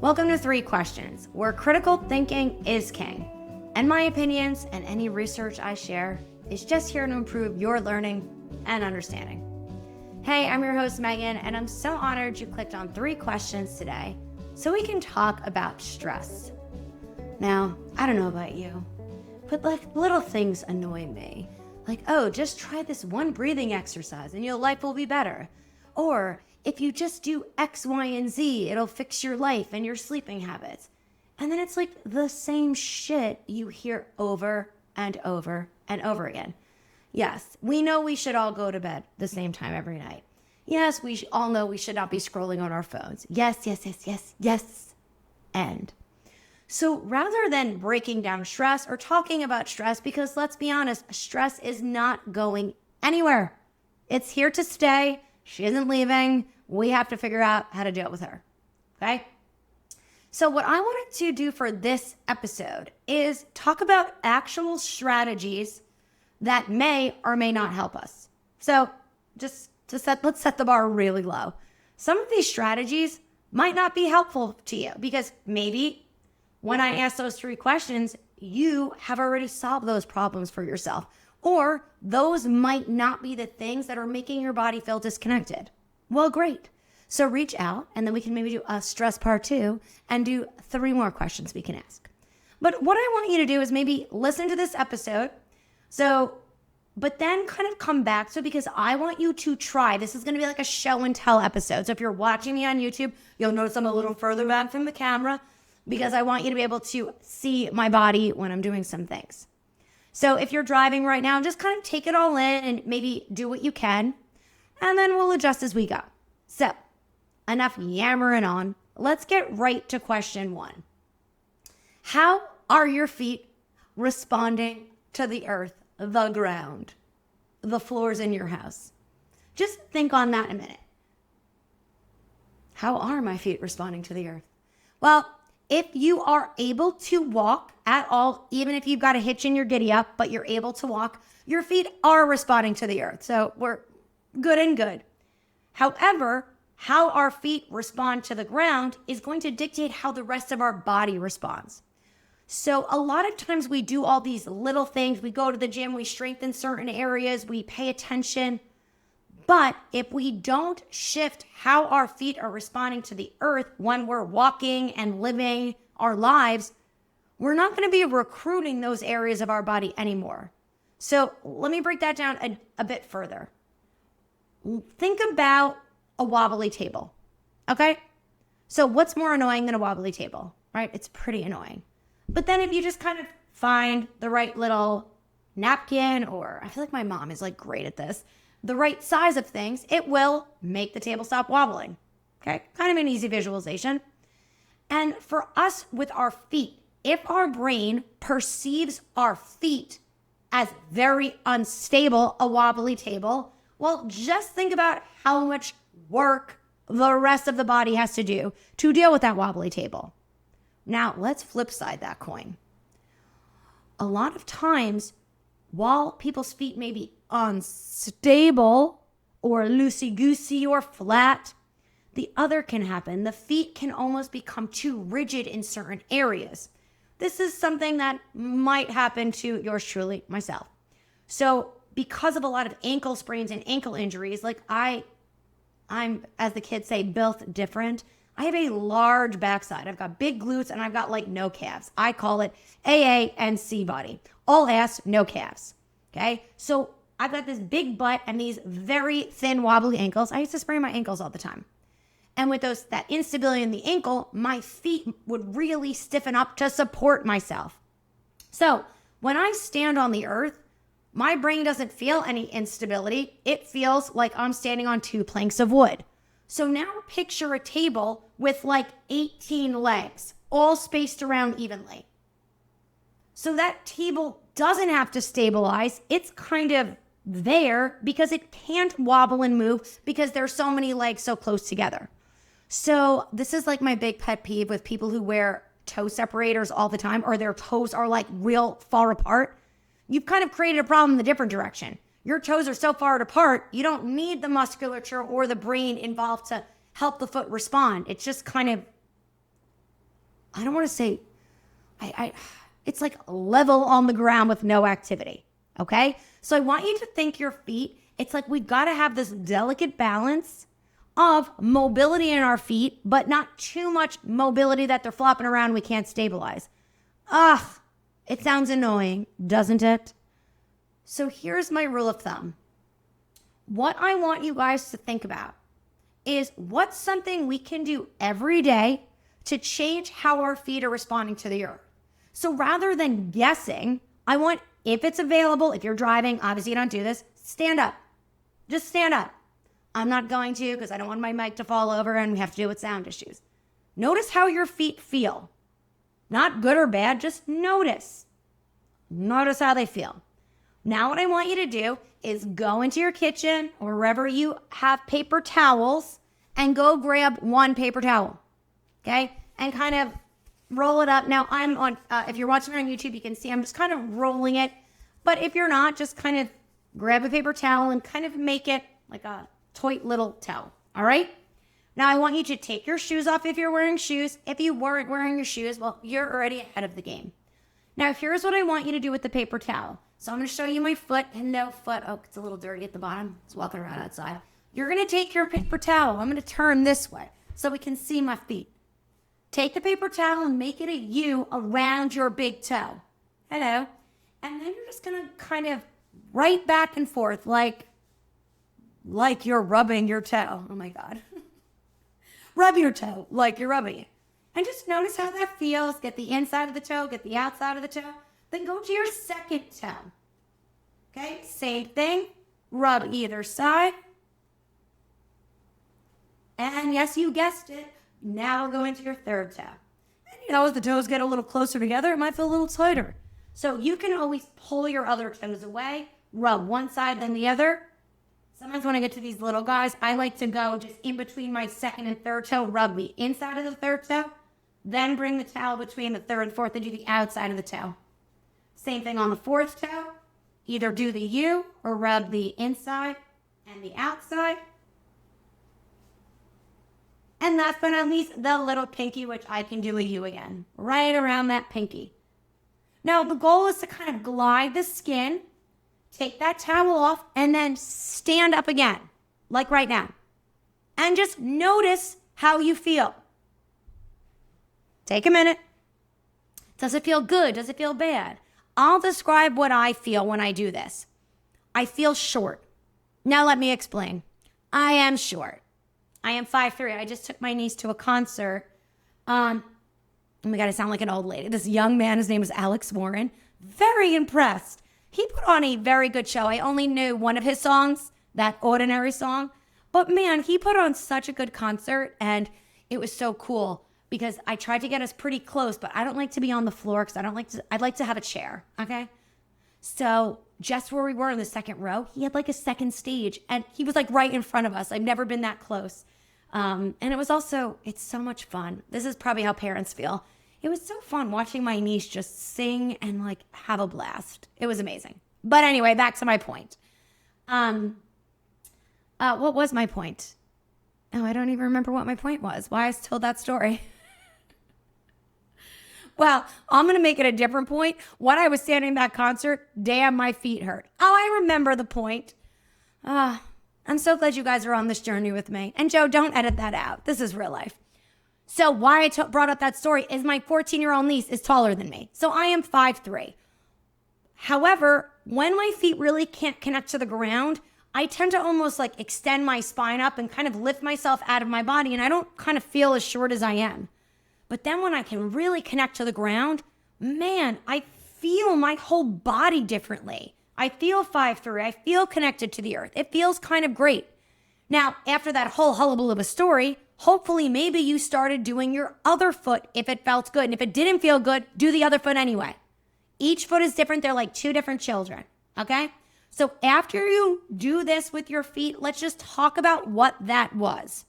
Welcome to 3 Questions, where critical thinking is king. And my opinions and any research I share is just here to improve your learning and understanding. Hey, I'm your host, Meghann, and I'm so honored you clicked on 3 questions today so we can talk about stress. Now, I don't know about you, but little things annoy me. Like, oh, just try this one breathing exercise and your life will be better. Or if you just do X, Y, and Z, it'll fix your life and your sleeping habits. And then it's like the same shit you hear over and over and over again. Yes, we know we should all go to bed the same time every night. Yes, we all know we should not be scrolling on our phones. Yes. And so rather than breaking down stress or talking about stress, because let's be honest, stress is not going anywhere. It's here to stay. She isn't leaving. We have to figure out how to deal with her. Okay? So what I wanted to do for this episode is talk about actual strategies that may or may not help us. So let's set the bar really low. Some of these strategies might not be helpful to you because maybe when I ask those 3 questions, you have already solved those problems for yourself. Or those might not be the things that are making your body feel disconnected. Well, great. So reach out and then we can maybe do a stress part 2 and do 3 more questions we can ask. But what I want you to do is maybe listen to this episode. But then kind of come back to it because I want you to try. This is going to be like a show and tell episode. So if you're watching me on YouTube, you'll notice I'm a little further back from the camera because I want you to be able to see my body when I'm doing some things. So if you're driving right now, just kind of take it all in and maybe do what you can, and then we'll adjust as we go. So enough yammering on. Let's get right to question 1. How are your feet responding to the earth, the ground, the floors in your house? Just think on that a minute. How are my feet responding to the earth? Well, if you are able to walk at all, even if you've got a hitch in your giddy up, but you're able to walk, your feet are responding to the earth. So we're good and good. However, how our feet respond to the ground is going to dictate how the rest of our body responds. So a lot of times we do all these little things. We go to the gym, we strengthen certain areas, we pay attention. But if we don't shift how our feet are responding to the earth when we're walking and living our lives, we're not going to be recruiting those areas of our body anymore. So let me break that down a bit further. Think about a wobbly table, okay? So what's more annoying than a wobbly table, right? It's pretty annoying. But then if you just kind of find the right little napkin, or I feel like my mom is like great at this, the right size of things, it will make the table stop wobbling. Okay, kind of an easy visualization. And for us with our feet, if our brain perceives our feet as very unstable, a wobbly table, well, just think about how much work the rest of the body has to do to deal with that wobbly table. Now, let's flip side that coin. A lot of times, while people's feet may be unstable or loosey-goosey or flat, the other can happen. The feet can almost become too rigid in certain areas. This is something that might happen to yours truly, myself. So because of a lot of ankle sprains and ankle injuries, like I'm, as the kids say, built different. I have a large backside. I've got big glutes and I've got like no calves. I call it AA and C body. All ass, no calves. Okay? So I've got this big butt and these very thin, wobbly ankles. I used to sprain my ankles all the time. And with that instability in the ankle, my feet would really stiffen up to support myself. So when I stand on the earth, my brain doesn't feel any instability. It feels like I'm standing on 2 planks of wood. So now picture a table with like 18 legs, all spaced around evenly. So that table doesn't have to stabilize. It's kind of there because it can't wobble and move because there's so many legs so close together. So this is like my big pet peeve with people who wear toe separators all the time, or their toes are like real far apart. You've kind of created a problem in the different direction. Your toes are so far apart, you don't need the musculature or the brain involved to help the foot respond. It's just kind of I don't want to say, it's like level on the ground with no activity. Okay. So I want you to think your feet, it's like we've got to have this delicate balance of mobility in our feet, but not too much mobility that they're flopping around. We can't stabilize. Ugh, it sounds annoying, doesn't it? So here's my rule of thumb. What I want you guys to think about is what's something we can do every day to change how our feet are responding to the earth. So rather than guessing, I want, if it's available, if you're driving, obviously you don't do this, stand up. Just stand up. I'm not going to because I don't want my mic to fall over and we have to deal with sound issues. Notice how your feet feel. Not good or bad, just notice. Notice how they feel. Now what I want you to do is go into your kitchen or wherever you have paper towels and go grab one paper towel, okay? And kind of roll it up. Now I'm on, if you're watching on YouTube, you can see I'm just kind of rolling it. But if you're not, just kind of grab a paper towel and kind of make it like a toy little towel, all right? Now I want you to take your shoes off if you're wearing shoes. If you weren't wearing your shoes, well, you're already ahead of the game. Now here's what I want you to do with the paper towel. So I'm going to show you my foot and no foot. Oh, it's a little dirty at the bottom. It's walking around outside. You're going to take your paper towel. I'm going to turn this way so we can see my feet. Take the paper towel and make it a U around your big toe. Hello. And then you're just going to kind of right back and forth like you're rubbing your toe. Oh my God. Rub your toe like you're rubbing it. And just notice how that feels. Get the inside of the toe, get the outside of the toe. Then go to your second toe. Okay, same thing. Rub either side. And yes, you guessed it. Now go into your third toe. And you know, as the toes get a little closer together, it might feel a little tighter. So you can always pull your other toes away, rub one side then the other. Sometimes when I get to these little guys, I like to go just in between my second and third toe, rub the inside of the third toe, then bring the towel between the third and fourth and do the outside of the toe. Same thing on the fourth toe. Either do the U or rub the inside and the outside. And last but not least, the little pinky, which I can do a U again, right around that pinky. Now, the goal is to kind of glide the skin, take that towel off, and then stand up again, like right now. And just notice how you feel. Take a minute. Does it feel good? Does it feel bad? I'll describe what I feel when I do this. I feel short. Now let me explain. I am short. I am 5'3". I just took my niece to a concert. Oh my God, I sound like an old lady. This young man, his name was Alex Warren. Very impressed. He put on a very good show. I only knew one of his songs, that Ordinary song. But man, he put on such a good concert and it was so cool because I tried to get us pretty close, but I don't like to be on the floor because I'd like to have a chair, okay? So just where we were in the second row, he had like a second stage and he was like right in front of us. I've never been that close. And it was also, it's so much fun. This is probably how parents feel. It was so fun watching my niece just sing and like have a blast. It was amazing. But anyway, back to my point. What was my point? Oh, I don't even remember what my point was. Why I told that story. Well, I'm going to make it a different point. When I was standing in that concert, damn, my feet hurt. Oh, I remember the point. I'm so glad you guys are on this journey with me. And Joe, don't edit that out. This is real life. So why I brought up that story is my 14-year-old niece is taller than me. So I am 5'3". However, when my feet really can't connect to the ground, I tend to almost like extend my spine up and kind of lift myself out of my body. And I don't kind of feel as short as I am. But then when I can really connect to the ground, man, I feel my whole body differently. I feel 5'3". I feel connected to the earth. It feels kind of great. Now, after that whole hullabaloo of a story, hopefully maybe you started doing your other foot if it felt good. And if it didn't feel good, do the other foot anyway. Each foot is different. They're like two different children, okay? So after you do this with your feet, let's just talk about what that was.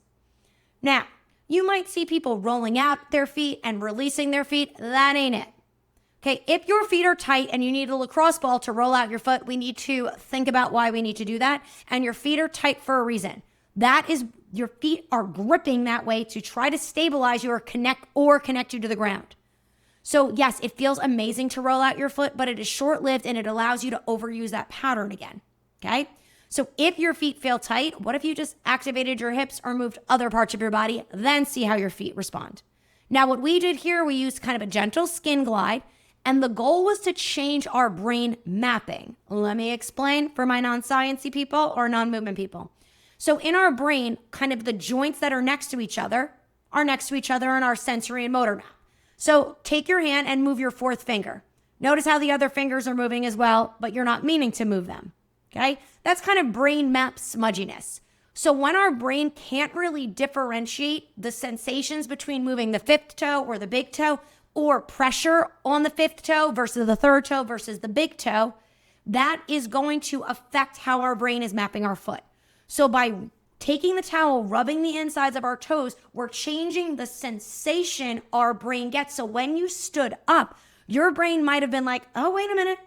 Now, you might see people rolling out their feet and releasing their feet. That ain't it. Okay, if your feet are tight and you need a lacrosse ball to roll out your foot, we need to think about why we need to do that. And your feet are tight for a reason. That is, your feet are gripping that way to try to stabilize you or connect you to the ground. So yes, it feels amazing to roll out your foot, but it is short-lived and it allows you to overuse that pattern again, okay? So if your feet feel tight, what if you just activated your hips or moved other parts of your body, then see how your feet respond. Now, what we did here, we used kind of a gentle skin glide, and the goal was to change our brain mapping. Let me explain for my non-sciencey people or non-movement people. So in our brain, kind of the joints that are next to each other in our sensory and motor map. So take your hand and move your fourth finger. Notice how the other fingers are moving as well, but you're not meaning to move them, okay? That's kind of brain map smudginess. So when our brain can't really differentiate the sensations between moving the fifth toe or the big toe, or pressure on the fifth toe versus the third toe versus the big toe, that is going to affect how our brain is mapping our foot. So by taking the towel, rubbing the insides of our toes, we're changing the sensation our brain gets. So when you stood up, your brain might have been like, oh, wait a minute.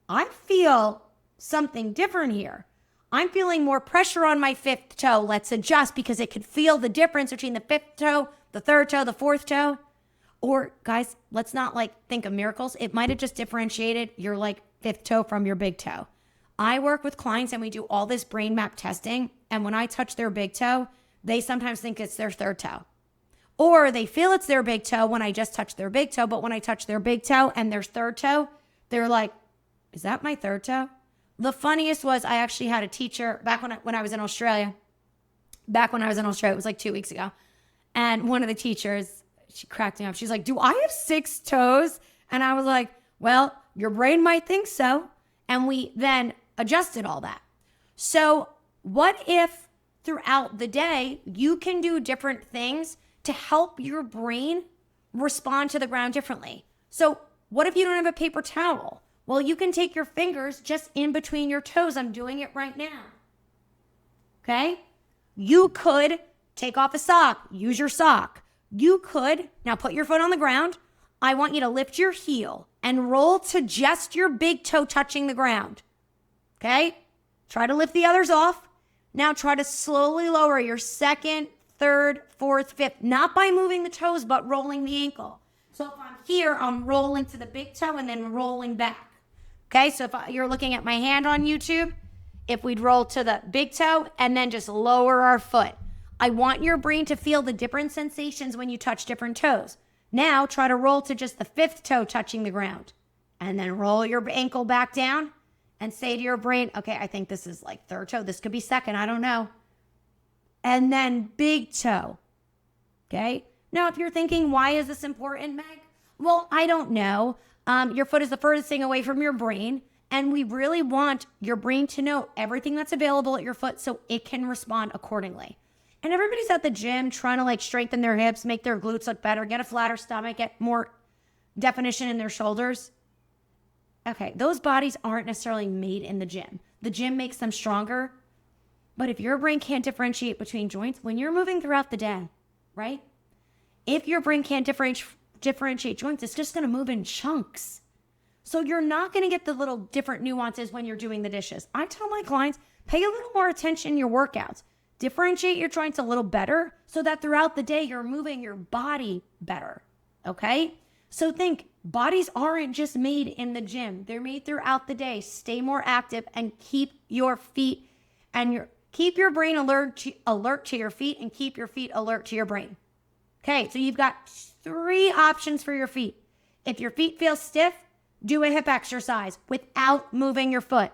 I feel something different here. I'm feeling more pressure on my fifth toe. Let's adjust, because it could feel the difference between the fifth toe, the third toe, the fourth toe. Or guys, let's not think of miracles. It might have just differentiated your fifth toe from your big toe. I work with clients and we do all this brain map testing. And when I touch their big toe, they sometimes think it's their third toe. Or they feel it's their big toe when I just touch their big toe. But when I touch their big toe and their third toe, they're like, is that my third toe? The funniest was I actually had a teacher back when I was in Australia. It was 2 weeks ago. And one of the teachers, she cracked me up. She's like, do I have 6 toes? And I was like, well, your brain might think so. And we then adjusted all that. So what if throughout the day, you can do different things to help your brain respond to the ground differently? So what if you don't have a paper towel? Well, you can take your fingers just in between your toes. I'm doing it right now. Okay? You could take off a sock, use your sock. You could, now put your foot on the ground. I want you to lift your heel and roll to just your big toe touching the ground. Okay? Try to lift the others off. Now try to slowly lower your second, third, fourth, fifth, not by moving the toes, but rolling the ankle. So if I'm here, I'm rolling to the big toe and then rolling back. Okay, so if you're looking at my hand on YouTube, if we'd roll to the big toe and then just lower our foot. I want your brain to feel the different sensations when you touch different toes. Now try to roll to just the fifth toe touching the ground. And then roll your ankle back down and say to your brain, okay, I think this is third toe. This could be second, I don't know. And then big toe. Okay? Now, if you're thinking, why is this important, Meg? Well, I don't know. Your foot is the furthest thing away from your brain. And we really want your brain to know everything that's available at your foot so it can respond accordingly. And everybody's at the gym trying to strengthen their hips, make their glutes look better, get a flatter stomach, get more definition in their shoulders. Okay, those bodies aren't necessarily made in the gym. The gym makes them stronger. But if your brain can't differentiate between joints, when you're moving throughout the day, right? If your brain can't differentiate joints, it's just going to move in chunks. So you're not going to get the little different nuances when you're doing the dishes. I tell my clients, pay a little more attention in your workouts. Differentiate your joints a little better so that throughout the day, you're moving your body better, okay? So think, bodies aren't just made in the gym. They're made throughout the day. Stay more active and keep your feet and keep your brain alert to your feet and keep your feet alert to your brain. Okay, so you've got 3 options for your feet. If your feet feel stiff, do a hip exercise without moving your foot.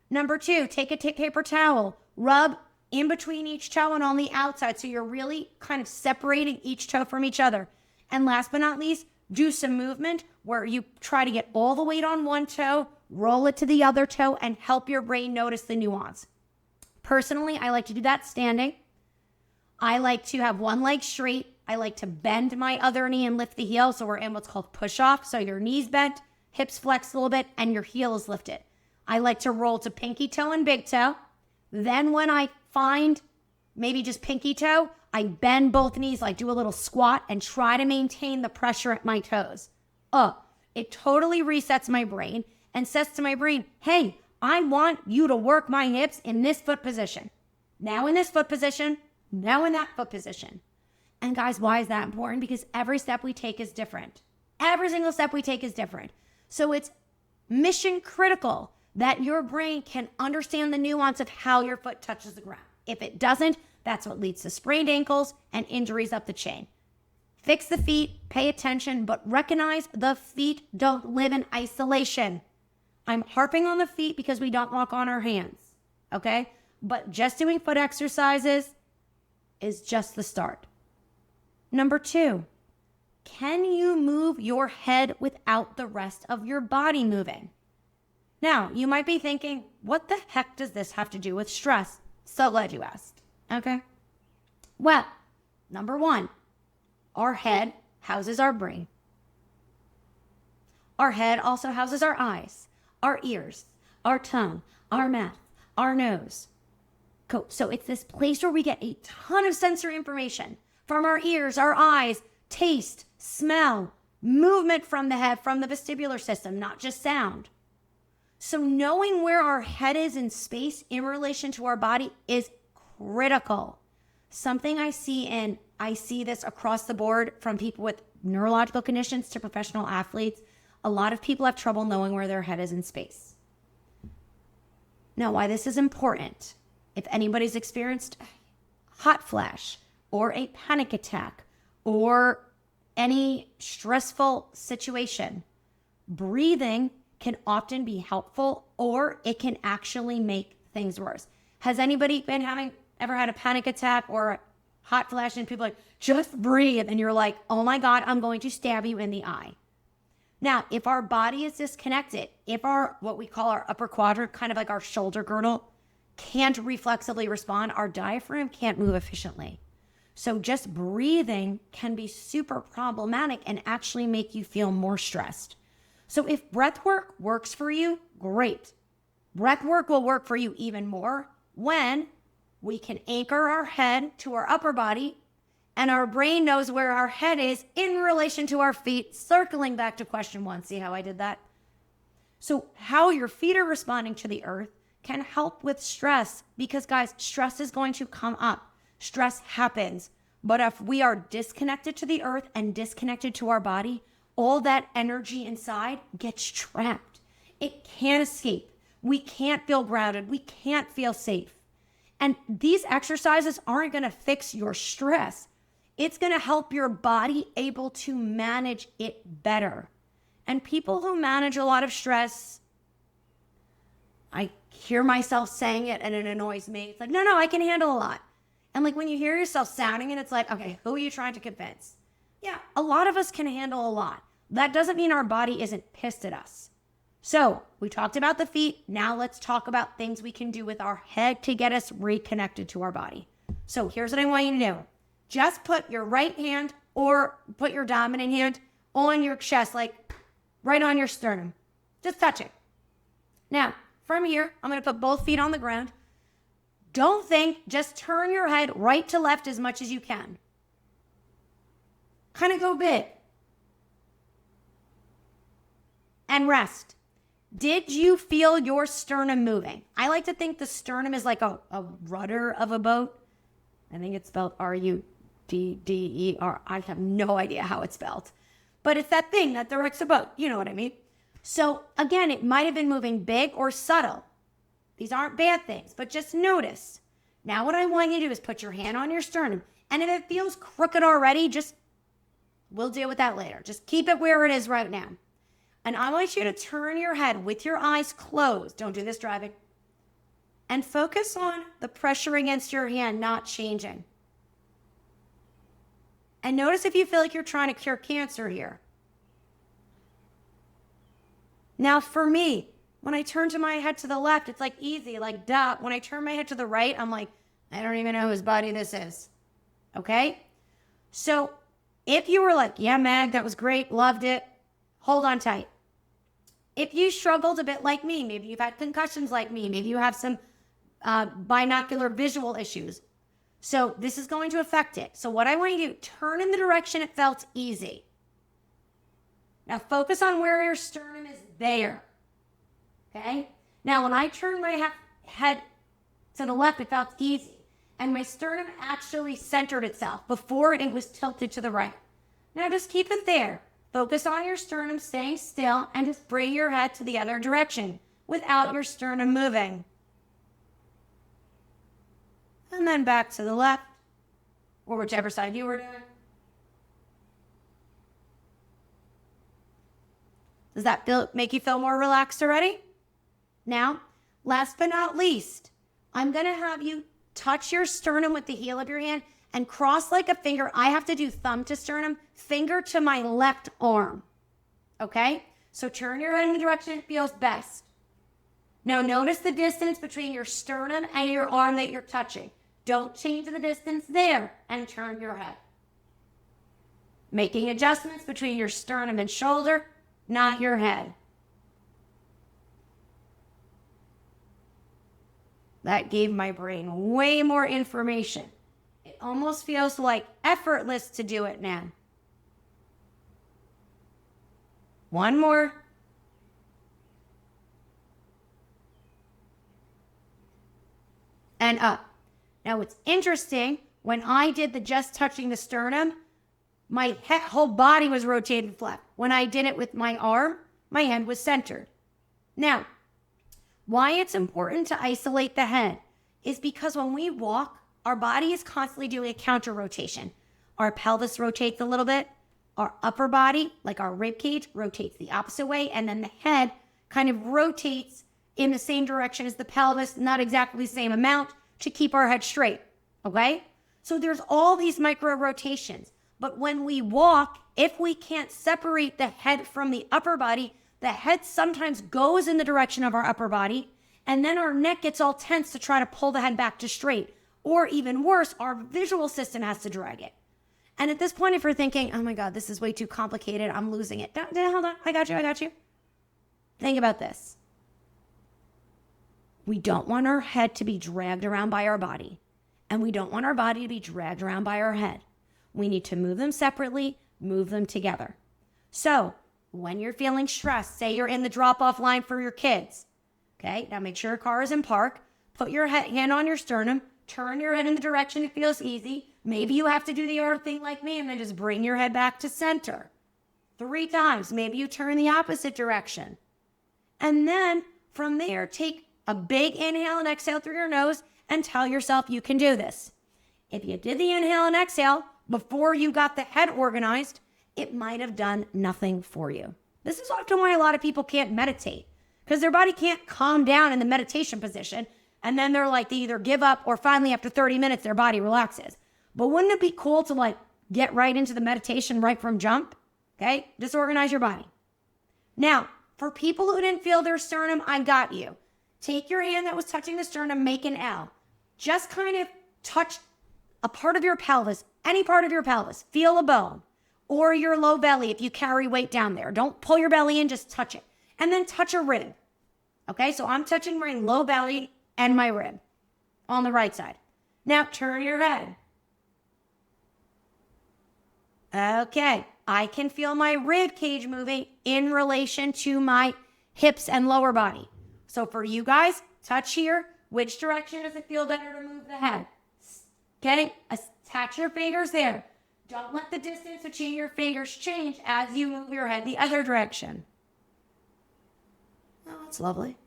Number 2, take a paper towel, rub in between each toe and on the outside so you're really kind of separating each toe from each other. And last but not least, do some movement where you try to get all the weight on one toe, roll it to the other toe, and help your brain notice the nuance. Personally, I like to do that standing. I like to have one leg straight. I like to bend my other knee and lift the heel. So we're in what's called push off. So your knee's bent, hips flex a little bit, and your heel is lifted. I like to roll to pinky toe and big toe. Then when I find maybe just pinky toe, I bend both knees, do a little squat and try to maintain the pressure at my toes. It totally resets my brain and says to my brain, hey, I want you to work my hips in this foot position. Now in this foot position, now in that foot position. And guys, why is that important? Because every step we take is different. Every single step we take is different. So it's mission critical that your brain can understand the nuance of how your foot touches the ground. If it doesn't, that's what leads to sprained ankles and injuries up the chain. Fix the feet, pay attention, but recognize the feet don't live in isolation. I'm harping on the feet because we don't walk on our hands, okay? But just doing foot exercises is just the start. Number 2, can you move your head without the rest of your body moving? Now, you might be thinking, what the heck does this have to do with stress? So glad you asked, okay? Well, number 1, our head houses our brain. Our head also houses our eyes, our ears, our tongue, our mouth, our nose. Cool. So it's this place where we get a ton of sensory information from our ears, our eyes, taste, smell, movement from the head, from the vestibular system, not just sound. So knowing where our head is in space in relation to our body is critical. Something I see this across the board from people with neurological conditions to professional athletes. A lot of people have trouble knowing where their head is in space. Now, why this is important, if anybody's experienced a hot flash or a panic attack or any stressful situation, breathing can often be helpful, or it can actually make things worse. Has anybody ever had a panic attack or a hot flash and people are like, just breathe, and you're like, oh my God, I'm going to stab you in the eye. Now, if our body is disconnected, if what we call our upper quadrant, kind of like our shoulder girdle, can't reflexively respond, our diaphragm can't move efficiently. So just breathing can be super problematic and actually make you feel more stressed. So if breath work works for you, great. Breath work will work for you even more when we can anchor our head to our upper body and our brain knows where our head is in relation to our feet, circling back to question 1. See how I did that? So how your feet are responding to the earth can help with stress because, guys, stress is going to come up. Stress happens. But if we are disconnected to the earth and disconnected to our body, all that energy inside gets trapped. It can't escape. We can't feel grounded. We can't feel safe. And these exercises aren't going to fix your stress. It's going to help your body able to manage it better. And people who manage a lot of stress, I hear myself saying it and it annoys me. It's like, no, I can handle a lot. And like when you hear yourself sounding it, it's like, okay, who are you trying to convince? Yeah, a lot of us can handle a lot. That doesn't mean our body isn't pissed at us. So we talked about the feet. Now let's talk about things we can do with our head to get us reconnected to our body. So here's what I want you to do. Just put your right hand or put your dominant hand on your chest, like right on your sternum. Just touch it. Now, from here, I'm going to put both feet on the ground. Don't think, just turn your head right to left as much as you can. Kind of go big. And rest. Did you feel your sternum moving? I like to think the sternum is like a rudder of a boat. I think it's spelled R-U-D-D-E-R. I have no idea how it's spelled. But it's that thing that directs a boat. You know what I mean? So again, it might have been moving big or subtle. These aren't bad things, but just notice. Now what I want you to do is put your hand on your sternum. And if it feels crooked already, we'll deal with that later. Just keep it where it is right now. And I want you to turn your head with your eyes closed. Don't do this driving. And focus on the pressure against your hand not changing. And notice if you feel like you're trying to cure cancer here. Now for me, when I turn to my head to the left, it's like easy, like duh. When I turn my head to the right, I'm like, I don't even know whose body this is. Okay? So if you were like, yeah, Meg, that was great, loved it, hold on tight. If you struggled a bit like me, maybe you've had concussions like me, maybe you have some binocular visual issues. So this is going to affect it. So what I want you to do, turn in the direction it felt easy. Now focus on where your sternum is there. Okay? Now when I turn my head to the left, it felt easy. And my sternum actually centered itself. Before it was tilted to the right. Now just keep it there. Focus on your sternum staying still and just bring your head to the other direction without your sternum moving. And then back to the left, or whichever side you were doing. Does that make you feel more relaxed already? Now, last but not least, I'm going to have you touch your sternum with the heel of your hand and cross like a finger. I have to do thumb to sternum, finger to my left arm. Okay? So turn your head in the direction it feels best. Now notice the distance between your sternum and your arm that you're touching. Don't change the distance there and turn your head. Making adjustments between your sternum and shoulder, not your head. That gave my brain way more information. It almost feels like effortless to do it now. One more. And up. Now it's interesting, when I did the just touching the sternum, my whole body was rotated flat. When I did it with my arm, my head was centered. Now, why it's important to isolate the head is because when we walk, our body is constantly doing a counter rotation. Our pelvis rotates a little bit. Our upper body, like our rib cage, rotates the opposite way. And then the head kind of rotates in the same direction as the pelvis, not exactly the same amount, to keep our head straight. Okay? So there's all these micro rotations. But when we walk, if we can't separate the head from the upper body, the head sometimes goes in the direction of our upper body, and then our neck gets all tense to try to pull the head back to straight. Or even worse, our visual system has to drag it. And at this point, if you're thinking, oh my God, this is way too complicated, I'm losing it. Hold on, I got you. Think about this. We don't want our head to be dragged around by our body, and we don't want our body to be dragged around by our head. We need to move them separately, move them together. So when you're feeling stressed, say you're in the drop-off line for your kids, okay? Now make sure your car is in park. Put your hand on your sternum. Turn your head in the direction it feels easy. Maybe you have to do the other thing like me and then just bring your head back to center. 3 times. Maybe you turn the opposite direction. And then from there, take a big inhale and exhale through your nose and tell yourself you can do this. If you did the inhale and exhale before you got the head organized, it might have done nothing for you. This is often why a lot of people can't meditate, because their body can't calm down in the meditation position. And then they're like, they either give up or finally after 30 minutes, their body relaxes. But wouldn't it be cool to get right into the meditation right from jump? Okay, disorganize your body. Now, for people who didn't feel their sternum, I got you. Take your hand that was touching the sternum, make an L. Just kind of touch a part of your pelvis, any part of your pelvis. Feel a bone or your low belly if you carry weight down there. Don't pull your belly in, just touch it. And then touch a rib. Okay, so I'm touching my low belly and my rib on the right side. Now turn your head. Okay, I can feel my rib cage moving in relation to my hips and lower body. So for you guys, touch here. Which direction does it feel better to move the head? Okay, attach your fingers there. Don't let the distance between your fingers change as you move your head the other direction. Oh, that's lovely.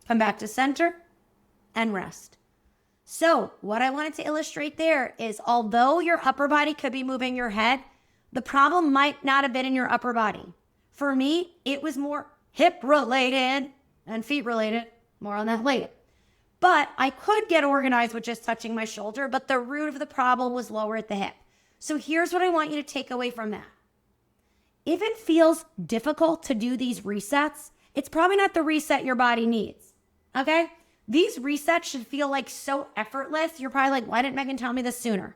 Come back to center and rest. So what I wanted to illustrate there is, although your upper body could be moving your head, the problem might not have been in your upper body. For me, it was more hip related and feet related. More on that later. But I could get organized with just touching my shoulder, but the root of the problem was lower at the hip. So here's what I want you to take away from that. If it feels difficult to do these resets, it's probably not the reset your body needs. Okay? These resets should feel like so effortless. You're probably like, why didn't Meghann tell me this sooner?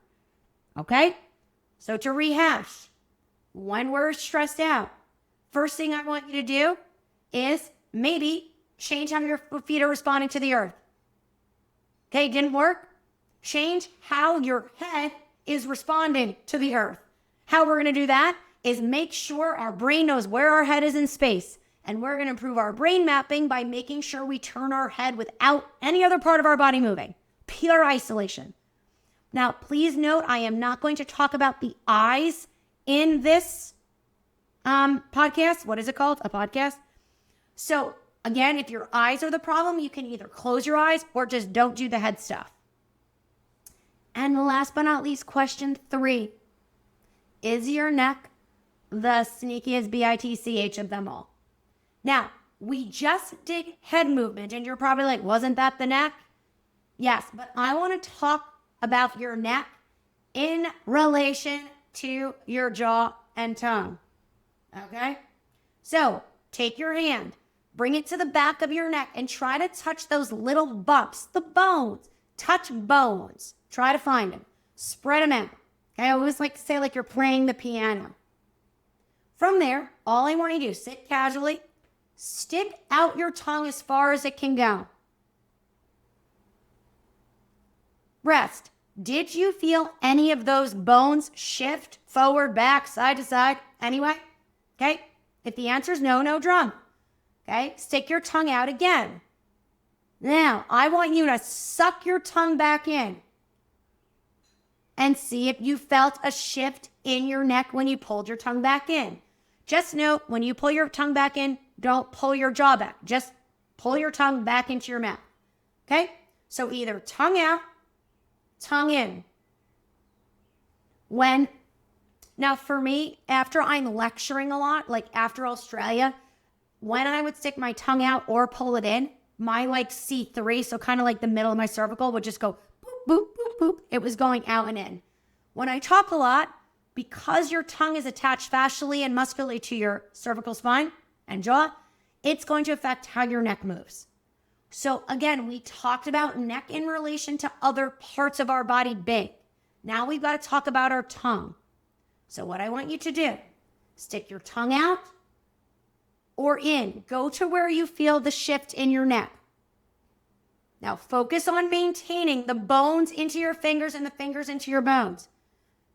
Okay? So to rehash, when we're stressed out, first thing I want you to do is maybe change how your feet are responding to the earth. Okay, didn't work? Change how your head is responding to the earth. How we're going to do that is make sure our brain knows where our head is in space. And we're going to improve our brain mapping by making sure we turn our head without any other part of our body moving. Pure isolation. Now, please note, I am not going to talk about the eyes in this podcast. What is it called? A podcast? So again, if your eyes are the problem, you can either close your eyes or just don't do the head stuff. And last but not least, question 3. Is your neck the sneakiest bitch of them all? Now, we just did head movement, and you're probably like, wasn't that the neck? Yes, but I want to talk about your neck in relation to your jaw and tongue. Okay? So, take your hand, bring it to the back of your neck, and try to touch those little bumps, the bones. Touch bones. Try to find them. Spread them out. Okay? I always like to say like you're playing the piano. From there, all I want you to do is sit casually, stick out your tongue as far as it can go. Rest. Did you feel any of those bones shift forward, back, side to side? Anyway? Okay? If the answer is no, no drum. Okay? Stick your tongue out again. Now, I want you to suck your tongue back in and see if you felt a shift in your neck when you pulled your tongue back in. Just note, when you pull your tongue back in, don't pull your jaw back. Just pull your tongue back into your mouth. Okay? So either tongue out, tongue in. Now for me, after I'm lecturing a lot, like after Australia, when I would stick my tongue out or pull it in, my like C3, so kind of like the middle of my cervical, would just go boop, boop, boop, boop. It was going out and in. When I talk a lot, because your tongue is attached fascially and muscularly to your cervical spine and jaw, it's going to affect how your neck moves. So again, we talked about neck in relation to other parts of our body big. Now we've got to talk about our tongue. So what I want you to do, stick your tongue out or in. Go to where you feel the shift in your neck. Now focus on maintaining the bones into your fingers and the fingers into your bones.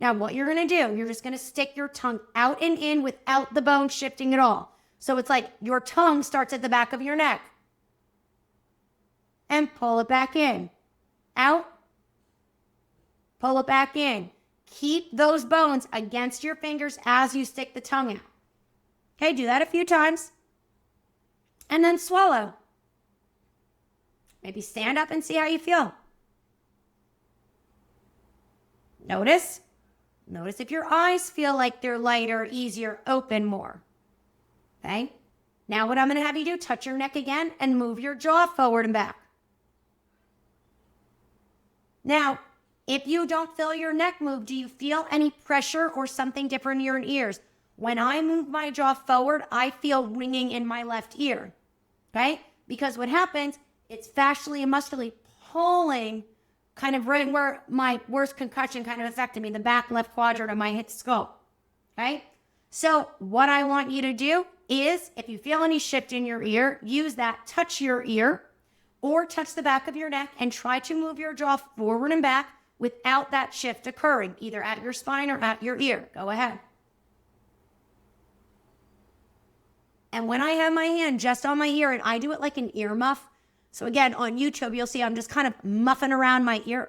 Now what you're going to do, you're just going to stick your tongue out and in without the bone shifting at all. So it's like your tongue starts at the back of your neck. And pull it back in. Out. Pull it back in. Keep those bones against your fingers as you stick the tongue out. Okay, do that a few times. And then swallow. Maybe stand up and see how you feel. Notice if your eyes feel like they're lighter, easier, open more. Okay? Now what I'm going to have you do, touch your neck again and move your jaw forward and back. Now, if you don't feel your neck move, do you feel any pressure or something different in your ears? When I move my jaw forward, I feel ringing in my left ear. Okay? Because what happens, it's fascially and muscularly pulling kind of right where my worst concussion kind of affected me, the back left quadrant of my hip skull. Okay? So what I want you to do is, if you feel any shift in your ear, use that, touch your ear, or touch the back of your neck and try to move your jaw forward and back without that shift occurring, either at your spine or at your ear. Go ahead. And when I have my hand just on my ear, and I do it like an ear muff. So again, on YouTube, you'll see I'm just kind of muffing around my ear.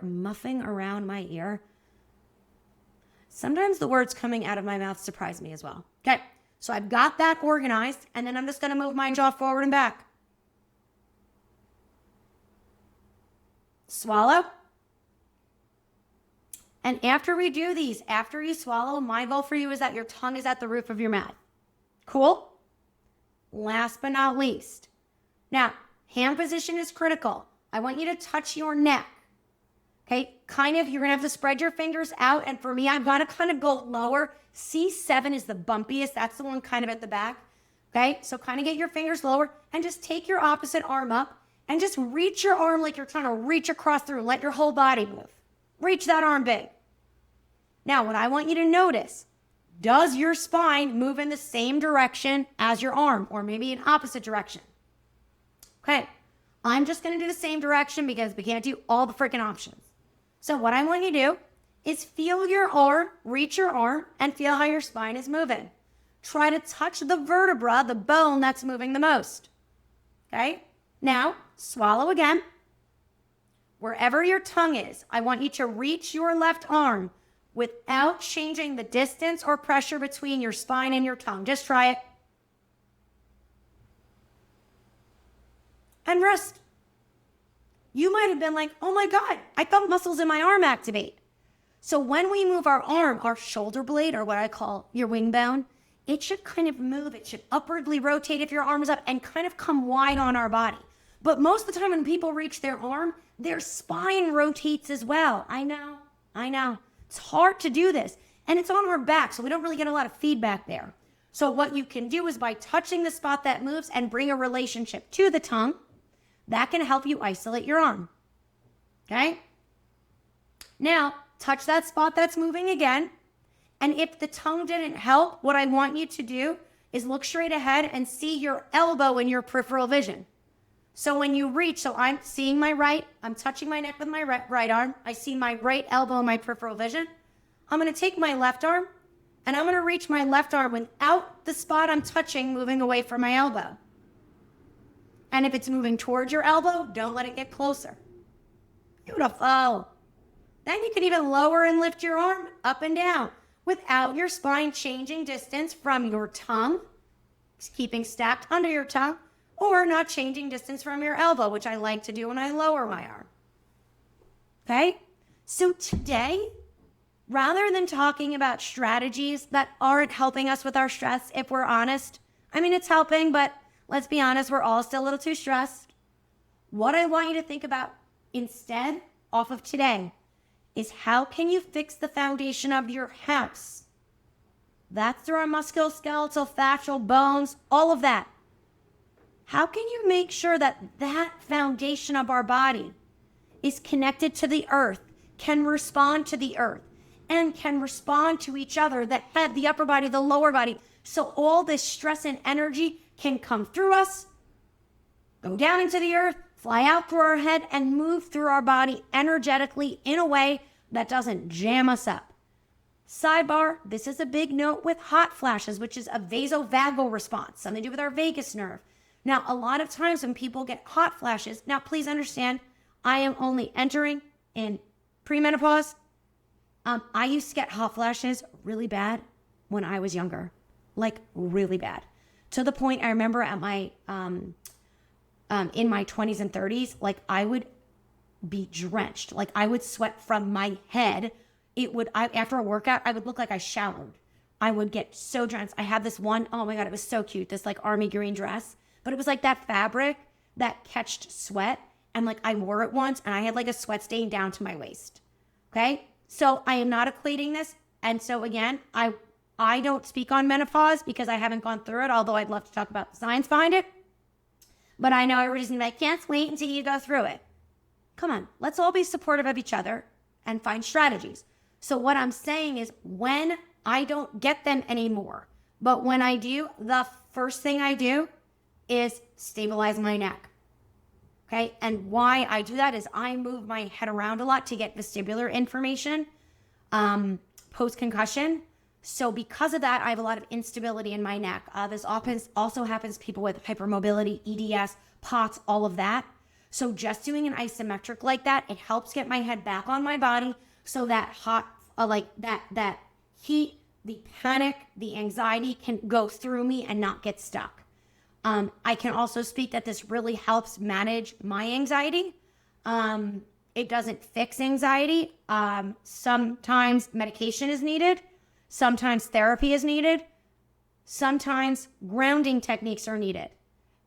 Sometimes the words coming out of my mouth surprise me as well. Okay, so I've got that organized, and then I'm just going to move my jaw forward and back. Swallow. And after we do these, after you swallow, my goal for you is that your tongue is at the roof of your mouth. Cool? Last but not least. Now, hand position is critical. I want you to touch your neck. Okay, you're going to have to spread your fingers out. And for me, I'm going to kind of go lower. C7 is the bumpiest. That's the one kind of at the back. Okay, so kind of get your fingers lower and just take your opposite arm up and just reach your arm like you're trying to reach across through. Let your whole body move. Reach that arm big. Now, what I want you to notice, does your spine move in the same direction as your arm, or maybe in opposite direction? Okay, I'm just going to do the same direction because we can't do all the freaking options. So what I want you to do is feel your arm, reach your arm, and feel how your spine is moving. Try to touch the vertebra, the bone that's moving the most. Okay, now swallow again. wherever your tongue is, I want you to reach your left arm without changing the distance or pressure between your spine and your tongue. Just try it. And rest. You might have been like, oh my God, I felt muscles in my arm activate. So when we move our arm, our shoulder blade, or what I call your wing bone, it should kind of move. It should upwardly rotate if your arm is up and kind of come wide on our body. But most of the time when people reach their arm, their spine rotates as well. I know. It's hard to do this. And it's on our back, so we don't really get a lot of feedback there. So what you can do is by touching the spot that moves and bring a relationship to the tongue, that can help you isolate your arm. Okay? Now, touch that spot that's moving again. And if the tongue didn't help, what I want you to do is look straight ahead and see your elbow in your peripheral vision. So when you reach, so I'm seeing I'm touching my neck with my right arm. I see my right elbow in my peripheral vision. I'm going to take my left arm and I'm going to reach my left arm without the spot I'm touching moving away from my elbow. And if it's moving towards your elbow, don't let it get closer. Beautiful. Then you can even lower and lift your arm up and down without your spine changing distance from your tongue, keeping stacked under your tongue, or not changing distance from your elbow, which I like to do when I lower my arm. Okay? So today, rather than talking about strategies that aren't helping us with our stress, if we're honest, I mean, it's helping, but let's be honest, we're all still a little too stressed. What I want you to think about instead, off of today, is how can you fix the foundation of your house? That's through our musculoskeletal, fascial, bones, all of that. How can you make sure that that foundation of our body is connected to the earth, can respond to the earth, and can respond to each other, the head, the upper body, the lower body, so all this stress and energy can come through us, go down into the earth, fly out through our head, and move through our body energetically in a way that doesn't jam us up. Sidebar, this is a big note with hot flashes, which is a vasovagal response, something to do with our vagus nerve. Now, a lot of times when people get hot flashes, now please understand, I am only entering in premenopause. I used to get hot flashes really bad when I was younger, like really bad. To the point I remember at my, in my 20s and 30s, like I would be drenched. Like I would sweat from my head. After a workout, I would look like I showered. I would get so drenched. I had this one, oh my God, it was so cute. This like army green dress, but it was like that fabric that catched sweat. And like I wore it once and I had like a sweat stain down to my waist. Okay. So I am not equating this. And so again, I don't speak on menopause because I haven't gone through it, although I'd love to talk about the science behind it. But I know everybody's gonna be like, can't wait until you go through it. Come on, let's all be supportive of each other and find strategies. So what I'm saying is when I don't get them anymore, but when I do, the first thing I do is stabilize my neck. Okay, and why I do that is I move my head around a lot to get vestibular information post-concussion. So because of that, I have a lot of instability in my neck. This often also happens to people with hypermobility, EDS, POTS, all of that. So just doing an isometric like that, it helps get my head back on my body so that hot, that heat, the panic, the anxiety can go through me and not get stuck. I can also speak that this really helps manage my anxiety. It doesn't fix anxiety. Sometimes medication is needed. Sometimes therapy is needed. Sometimes grounding techniques are needed.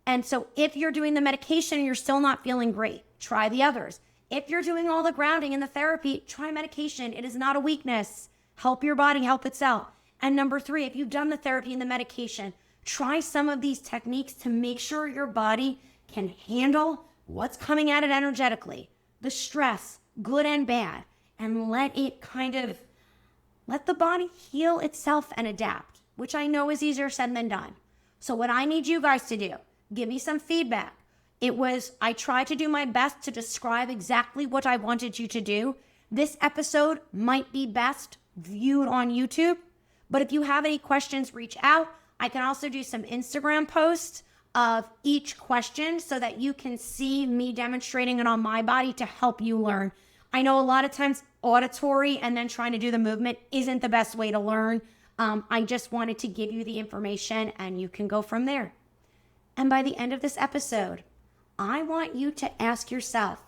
And so if you're doing the medication and you're still not feeling great, try the others. If you're doing all the grounding and the therapy, try medication. It is not a weakness. Help your body help itself. And number 3, if you've done the therapy and the medication, try some of these techniques to make sure your body can handle what's coming at it energetically, the stress, good and bad, and let the body heal itself and adapt, which I know is easier said than done. So what I need you guys to do, give me some feedback. I tried to do my best to describe exactly what I wanted you to do. This episode might be best viewed on YouTube, but if you have any questions, reach out. I can also do some Instagram posts of each question so that you can see me demonstrating it on my body to help you learn. I know a lot of times auditory and then trying to do the movement isn't the best way to learn. I just wanted to give you the information and you can go from there. And by the end of this episode, I want you to ask yourself,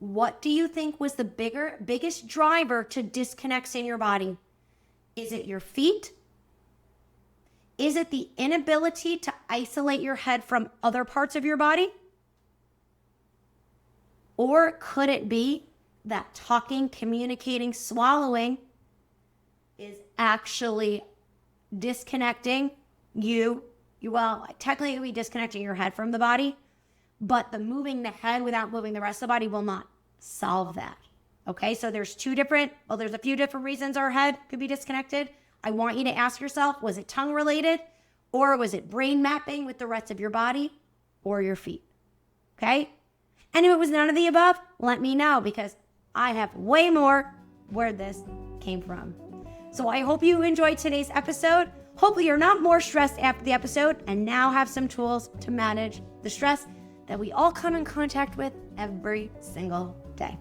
what do you think was the biggest driver to disconnects in your body? Is it your feet? Is it the inability to isolate your head from other parts of your body? Or could it be that talking, communicating, swallowing is actually disconnecting you? Well, technically it would be disconnecting your head from the body, but the moving the head without moving the rest of the body will not solve that. Okay, so there's a few different reasons our head could be disconnected. I want you to ask yourself, was it tongue related, or was it brain mapping with the rest of your body or your feet? Okay, and if it was none of the above, let me know, because I have way more where this came from. So I hope you enjoyed today's episode. Hopefully you're not more stressed after the episode and now have some tools to manage the stress that we all come in contact with every single day.